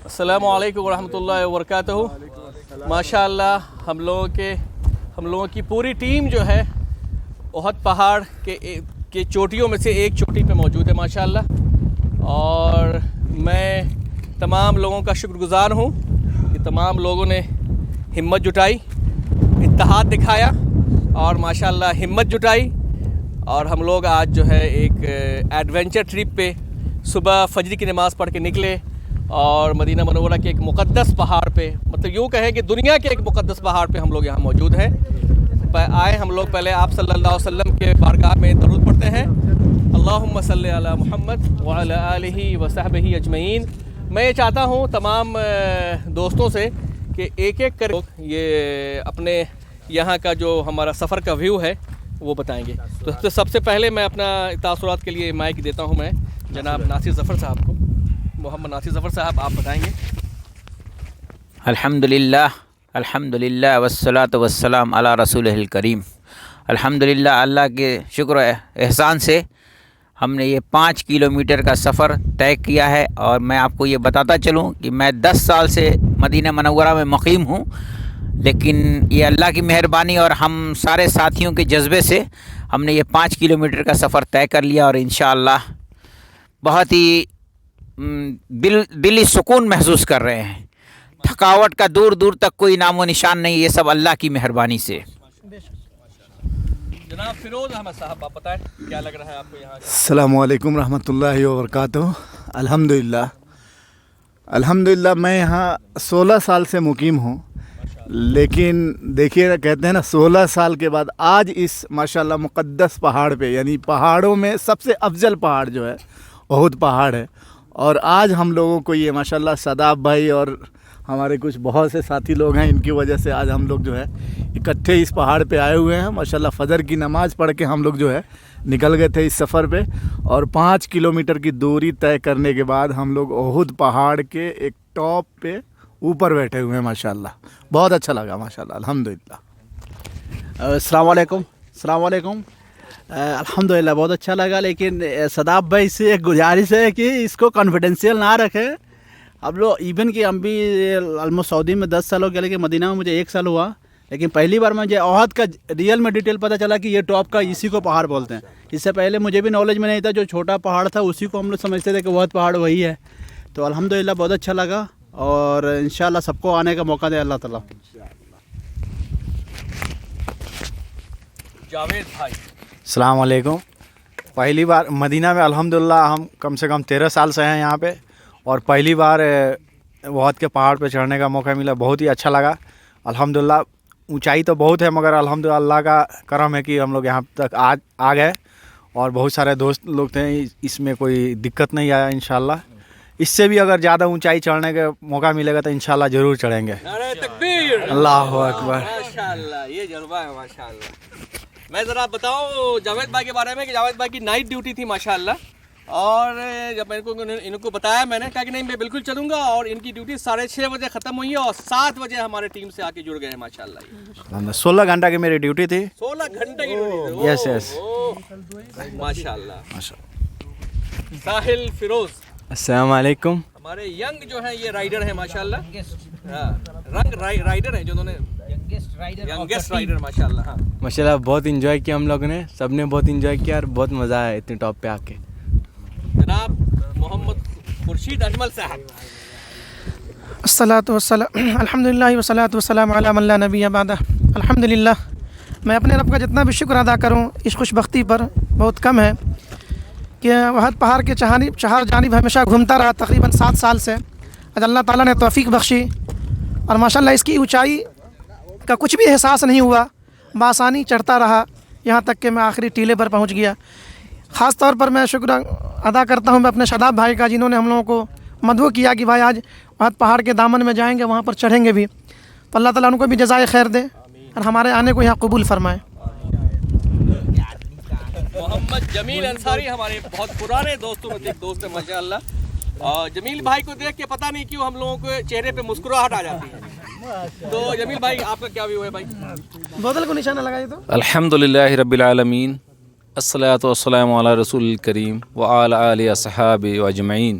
السلام علیکم ورحمۃ اللہ وبرکاتہ۔ ماشاء اللہ ہم لوگوں کی پوری ٹیم جو ہے احد پہاڑ کے چوٹیوں میں سے ایک چوٹی پہ موجود ہے ماشاء اللہ، اور میں تمام لوگوں کا شکر گزار ہوں کہ تمام لوگوں نے ہمت جٹائی، اتحاد دکھایا اور ماشاء اللہ ہمت جٹائی، اور ہم لوگ آج جو ہے ایک ایڈونچر ٹرپ پہ صبح فجر کی نماز پڑھ کے نکلے اور مدینہ منورہ کے ایک مقدس پہاڑ پہ، مطلب یوں کہیں کہ دنیا کے ایک مقدس پہاڑ پہ ہم لوگ یہاں موجود ہیں۔ آئے ہم لوگ پہلے آپ صلی اللہ علیہ وسلم کے بارگاہ میں درود پڑھتے ہیں، اللہم صلی علی محمد وعلی آلہ وصحبہ اجمعین۔ میں یہ چاہتا ہوں تمام دوستوں سے کہ ایک ایک کر یہ اپنے یہاں کا جو ہمارا سفر کا ویو ہے وہ بتائیں گے۔ تو سب سے پہلے میں اپنا تاثرات کے لیے مائک دیتا ہوں میں جناب ناصر ظفر صاحب کو۔ محمد ناصر ظفر صاحب آپ بتائیں گے۔ الحمدللہ والصلاۃ والسلام علی رسولہ الکریم۔ الحمدللہ، اللہ کے شکر و احسان سے ہم نے یہ 5 کلومیٹر کا سفر طے کیا ہے، اور میں آپ کو یہ بتاتا چلوں کہ میں 10 سال سے مدینہ منورہ میں مقیم ہوں، لیکن یہ اللہ کی مہربانی اور ہم سارے ساتھیوں کے جذبے سے ہم نے یہ 5 کلومیٹر کا سفر طے کر لیا، اور انشاءاللہ بہت ہی دلی سکون محسوس کر رہے ہیں۔ تھکاوٹ کا دور دور تک کوئی نام و نشان نہیں، یہ سب اللہ کی مہربانی سے۔ جناب فیروز احمد صاحب آپ بتائیں کیا لگ رہا ہے آپ کو یہاں؟ السلام علیکم رحمۃ اللہ وبرکاتہ۔ الحمدللہ میں یہاں 16 سال سے مقیم ہوں، لیکن دیکھیے کہتے ہیں نا 16 سال کے بعد آج اس ماشاءاللہ مقدس پہاڑ پہ، یعنی پہاڑوں میں سب سے افضل پہاڑ جو ہے احد پہاڑ ہے، اور آج ہم لوگوں کو یہ ماشاءاللہ صداب بھائی اور ہمارے کچھ بہت سے ساتھی لوگ ہیں، ان کی وجہ سے آج ہم لوگ جو ہے اکٹھے اس پہاڑ پہ آئے ہوئے ہیں۔ ماشاءاللہ فجر کی نماز پڑھ کے ہم لوگ جو ہے نکل گئے تھے اس سفر پہ، اور 5 کلومیٹر کی دوری طے کرنے کے بعد ہم لوگ احد پہاڑ کے ایک ٹاپ پہ اوپر بیٹھے ہوئے ہیں ماشاءاللہ۔ بہت اچھا لگا ماشاءاللہ، الحمدللہ۔ السلام علیکم۔ الحمدللہ بہت اچھا لگا، لیکن صداب بھائی سے ایک گزارش ہے کہ اس کو کانفیڈینشیل نہ رکھیں۔ اب لوگ ایون کہ ہم بھی آلموسٹ سعودی میں 10 سال ہو گیا، لیکن مدینہ میں مجھے 1 سال ہوا، لیکن پہلی بار مجھے احد کا ریئل میں ڈیٹیل پتہ چلا کہ یہ ٹاپ کا اسی کو پہاڑ بولتے ہیں۔ اس سے پہلے مجھے بھی نالج میں نہیں تھا، جو چھوٹا پہاڑ تھا اسی کو ہم لوگ سمجھتے تھے کہ احد پہاڑ وہی ہے۔ تو الحمدللہ بہت اچھا لگا، اور انشاءاللہ سب کو آنے کا موقع دے اللہ تعالیٰ۔ جاوید بھائی السلام علیکم۔ پہلی بار مدینہ میں الحمدللہ ہم کم سے کم 13 سال سے ہیں یہاں پہ، اور پہلی بار احد کے پہاڑ پہ چڑھنے کا موقع ملا، بہت ہی اچھا لگا الحمدللہ۔ اونچائی تو بہت ہے، مگر الحمدللہ اللہ کا کرم ہے کہ ہم لوگ یہاں تک آ گئے، اور بہت سارے دوست لوگ تھے، اس میں کوئی دقت نہیں آیا انشاءاللہ۔ اس سے بھی اگر زیادہ اونچائی چڑھنے کا موقع ملے گا تو انشاءاللہ ضرور چڑھیں گے۔ نعرہ تکبیر، اللہ اکبر۔ ماشاءاللہ یہ جذبہ ہے ماشاءاللہ۔ میں ذرا بتاؤں جاوید بھائی کے بارے میں کہ جاوید بھائی کی نائٹ ڈیوٹی تھی ماشاءاللہ، اور جب ان کو بتایا میں نے کہا کہ نہیں میں بالکل چلوں گا، اور ان کی ڈیوٹی 6:30 بجے ختم ہوئی ہے، اور 7 بجے ہمارے ٹیم سے آ کے جڑ گئے ہیں ماشاءاللہ۔ 16 گھنٹہ کی میری ڈیوٹی تھی۔ 16 گھنٹے کی ڈیوٹی تھی۔ یس ماشاءاللہ۔ ساحل فیروز السلام علیکم۔ ہمارے ینگ جو ہیں یہ رائڈر ہیں ماشاءاللہ، رنگ رائڈر ہیں، جنہوں نے ینگسٹ رائڈر ماشاءاللہ۔ ہاں ماشاءاللہ بہت انجوائے کیا ہم لوگوں نے، سب نے بہت انجوائے کیا، اور بہت مزہ آیا اتنے ٹاپ پہ آ کے۔ جناب محمد خورشید اجمل صاحب۔ الحمدللہ والصلاۃ والسلام علی من لا نبی بعدہ۔ الحمدللہ، میں اپنے رب کا جتنا بھی شکر ادا کروں اس خوش بختی پر بہت کم ہے کہ احد پہاڑ کے چہار جانب ہمیشہ گھومتا رہا تقریباً 7 سال سے۔ آج اللہ تعالیٰ نے توفیق بخشی، اور ماشاءاللہ اس کی اونچائی کا کچھ بھی احساس نہیں ہوا، بآسانی چڑھتا رہا یہاں تک کہ میں آخری ٹیلے پر پہنچ گیا۔ خاص طور پر میں شکر ادا کرتا ہوں میں اپنے شاداب بھائی کا، جنہوں نے ہم لوگوں کو مدعو کیا کہ بھائی آج احد پہاڑ کے دامن میں جائیں گے، وہاں پر چڑھیں گے بھی، تو اللہ تعالیٰ ان کو بھی جزائے خیر دے اور ہمارے آنے کو یہاں قبول فرمائے۔ محمد جمیل انصاری ہمارے بہت پرانے دوستوں میں سے ایک دوست ہے ماشاءاللہ، اور جمیل بھائی کو دیکھ کے پتہ نہیں کیوں ہم لوگوں کو چہرے پہ مسکراہٹ آ جاتی ہے۔ تو جمیل بھائی آپ کا کیا ویو ہے بھائی؟ بوتل کو نشانہ لگائیے تو۔ الحمدللہ رب العالمین، الصلاۃ والسلام علی رسول الکریم وعلی آلہ اصحابہ اجمعین۔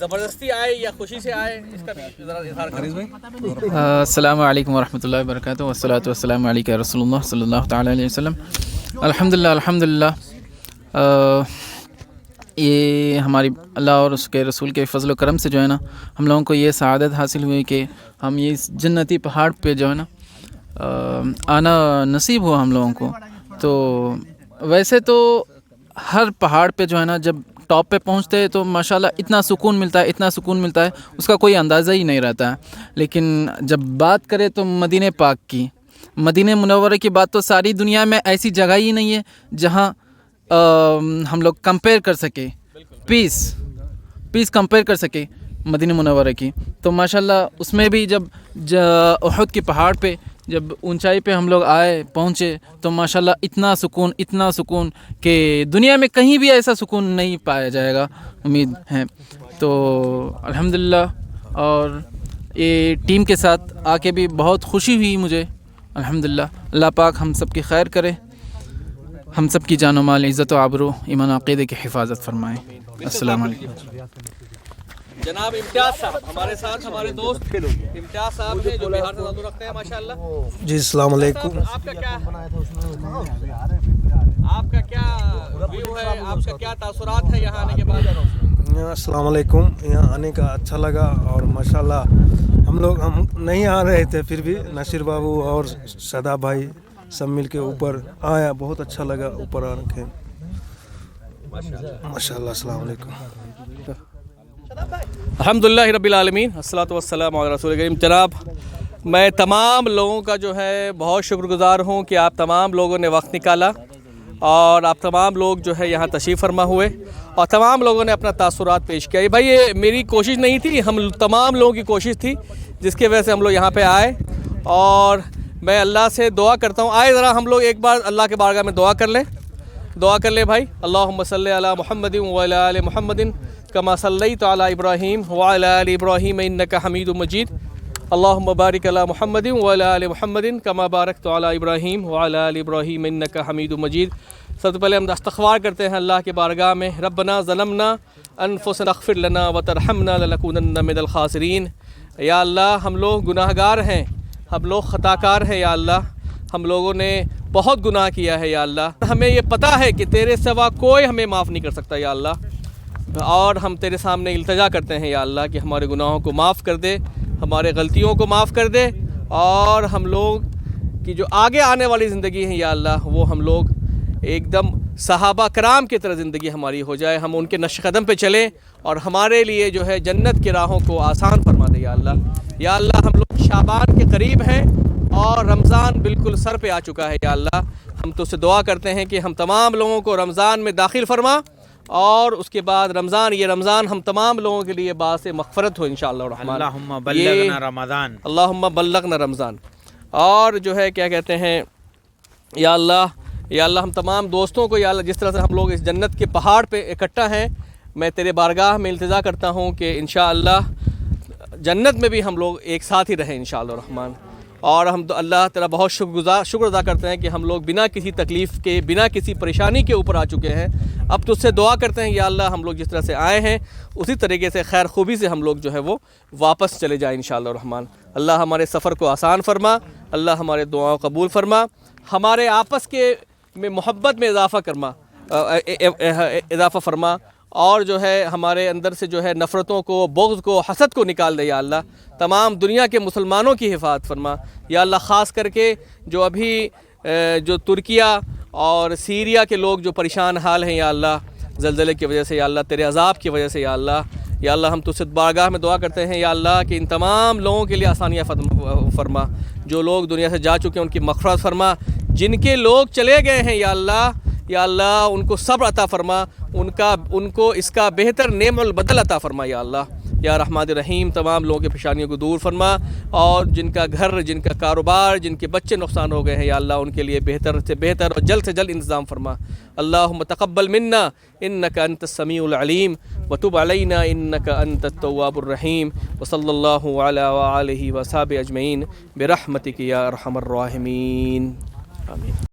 زبردستی آئے یا خوشی سے آئے، اس کا بھی ذرا اظہار کریں. السلام علیکم ورحمۃ اللہ وبرکاتہ، والصلاۃ والسلام علیک رسول اللہ صلی اللہ تعالیٰ علیہ وسلم. الحمدللہ یہ ہماری اللہ اور اس کے رسول کے فضل و کرم سے جو ہے نا ہم لوگوں کو یہ سعادت حاصل ہوئی کہ ہم یہ اس جنتی پہاڑ پہ جو ہے نا آنا نصیب ہوا ہم لوگوں کو. تو ویسے تو ہر پہاڑ پہ جو ہے نا جب ٹاپ پہ پہنچتے ہیں تو ماشاءاللہ اتنا سکون ملتا ہے اس کا کوئی اندازہ ہی نہیں رہتا ہے. لیکن جب بات کریں تو مدینہ پاک کی، مدینہ منورہ کی بات، تو ساری دنیا میں ایسی جگہ ہی نہیں ہے جہاں ہم لوگ کمپیئر کر سکے پیس کمپیئر کر سکے مدینہ منورہ کی. تو ماشاءاللہ اس میں بھی جب احد کے پہاڑ پہ جب اونچائی پہ ہم لوگ پہنچے تو ماشاءاللہ اتنا سکون کہ دنیا میں کہیں بھی ایسا سکون نہیں پایا جائے گا، امید ہے. تو الحمدللہ، اور یہ ٹیم کے ساتھ آ کے بھی بہت خوشی ہوئی مجھے. الحمدللہ، اللہ پاک ہم سب کی خیر کرے، ہم سب کی جان و مال، عزت و آبرو، ایمان و عقیدے کی حفاظت فرمائے. السلام علیکم. جناب امتیاز صاحب ہمارے ساتھ، ہمارے دوست امتیاز صاحب ہیں جو بہار سے تعلق رکھتے ہیں ماشاءاللہ. جی السلام علیکم. آپ کا کیا ویو ہے، آپ کا کیا تاثرات ہے یہاں آنے کے بعد؟ السلام علیکم. یہاں آنے کا اچھا لگا، اور ماشاءاللہ ہم نہیں آ رہے تھے، پھر بھی نصیر بابو اور شاداب بھائی سب مل کے اوپر آیا، بہت اچھا لگا اوپر آ کے ماشاءاللہ. السلام علیکم. الحمدللہ رب العالمین، الصلاۃ والسلام علی رسول کریم. جناب میں تمام لوگوں کا جو ہے بہت شکر گزار ہوں کہ آپ تمام لوگوں نے وقت نکالا اور آپ تمام لوگ جو ہے یہاں تشریف فرما ہوئے اور تمام لوگوں نے اپنا تاثرات پیش کیا. بھائی یہ میری کوشش نہیں تھی، ہم تمام لوگوں کی کوشش تھی جس کی وجہ سے ہم لوگ یہاں پہ آئے. اور میں اللہ سے دعا کرتا ہوں، آئے ذرا ہم لوگ ایک بار اللہ کے بارگاہ میں دعا کر لیں بھائی. اللہم صلی علی محمد وعلی آل محمد کما صلیت علی ابراہیم وعلی آل ابراہیم انک حمید مجید. اللہم بارک علی محمد وعلی آل محمد کما بارکت علی ابراہیم وعلی آل ابراہیم انک حمید مجید. سب سے پہلے ہم استغفار کرتے ہیں اللہ کے بارگاہ میں. ربنا ظلمنا انفسنا اغفر لنا وترحمنا لنکونن من الخاسرین. یا اللہ ہم لوگ گناہ گار ہیں، ہم لوگ خطا کار ہیں. یا اللہ ہم لوگوں نے بہت گناہ کیا ہے. یا اللہ ہمیں یہ پتہ ہے کہ تیرے سوا کوئی ہمیں معاف نہیں کر سکتا. یا اللہ، اور ہم تیرے سامنے التجا کرتے ہیں یا اللہ کہ ہمارے گناہوں کو معاف کر دے، ہمارے غلطیوں کو معاف کر دے، اور ہم لوگ کی جو آگے آنے والی زندگی ہے یا اللہ وہ ہم لوگ ایک دم صحابہ کرام کی طرح زندگی ہماری ہو جائے، ہم ان کے نقش قدم پہ چلیں اور ہمارے لیے جو ہے جنت کی راہوں کو آسان فرما دے. یا اللہ، یا اللہ ہم لوگ شعبان کے قریب ہیں اور رمضان بالکل سر پہ آ چکا ہے. یا اللہ ہم تو سے دعا کرتے ہیں کہ ہم تمام لوگوں کو رمضان میں داخل فرما، اور اس کے بعد یہ رمضان ہم تمام لوگوں کے لیے باعث مغفرت ہو انشاءاللہ الرحمن. اللہم بلغنا رمضان، اللہم بلغنا رمضان. اور جو ہے کیا کہتے ہیں، یا اللہ ہم تمام دوستوں کو یا اللہ جس طرح سے ہم لوگ اس جنت کے پہاڑ پہ اکٹھا ہیں، میں تیرے بارگاہ میں التجا کرتا ہوں کہ انشاءاللہ جنت میں بھی ہم لوگ ایک ساتھ ہی رہیں انشاءاللہ الرحمن. اور ہم تو اللہ تعالیٰ بہت شکر ادا کرتے ہیں کہ ہم لوگ بنا کسی تکلیف کے، بنا کسی پریشانی کے اوپر آ چکے ہیں. اب تو اس سے دعا کرتے ہیں یا اللہ ہم لوگ جس طرح سے آئے ہیں اسی طریقے سے خیر خوبی سے ہم لوگ جو ہے وہ واپس چلے جائیں انشاءاللہ الرحمن. اللہ ہمارے سفر کو آسان فرما، اللہ ہمارے دعاؤں قبول فرما، ہمارے آپس کے میں محبت میں اضافہ فرما، اور جو ہے ہمارے اندر سے جو ہے نفرتوں کو، بغض کو، حسد کو نکال دے. یا اللہ تمام دنیا کے مسلمانوں کی حفاظت فرما. یا اللہ خاص کر کے جو ابھی جو ترکیہ اور سیریا کے لوگ جو پریشان حال ہیں یا اللہ زلزلے کی وجہ سے، یا اللہ تیرے عذاب کی وجہ سے، یا اللہ ہم تجھ سے بارگاہ میں دعا کرتے ہیں یا اللہ کہ ان تمام لوگوں کے لیے آسانیاں فرما. جو لوگ دنیا سے جا چکے ہیں ان کی مغفرت فرما، جن کے لوگ چلے گئے ہیں یا اللہ ان کو صبر عطا فرما، ان کو اس کا بہتر نعم البدل عطا فرما. یا اللہ یا رحمان الرحیم تمام لوگوں کی پریشانیوں کو دور فرما، اور جن کا گھر، جن کا کاروبار، جن کے بچے نقصان ہو گئے ہیں یا اللہ ان کے لیے بہتر سے بہتر اور جلد سے جلد انتظام فرما. اللہم تقبل منا انک انت السمیع العلیم وتب علینا انک انت التواب الرحیم. وصلی اللہ علی وآلہ وصحبہ اجمعین برحمتک یا ارحم الراحمین. آمین.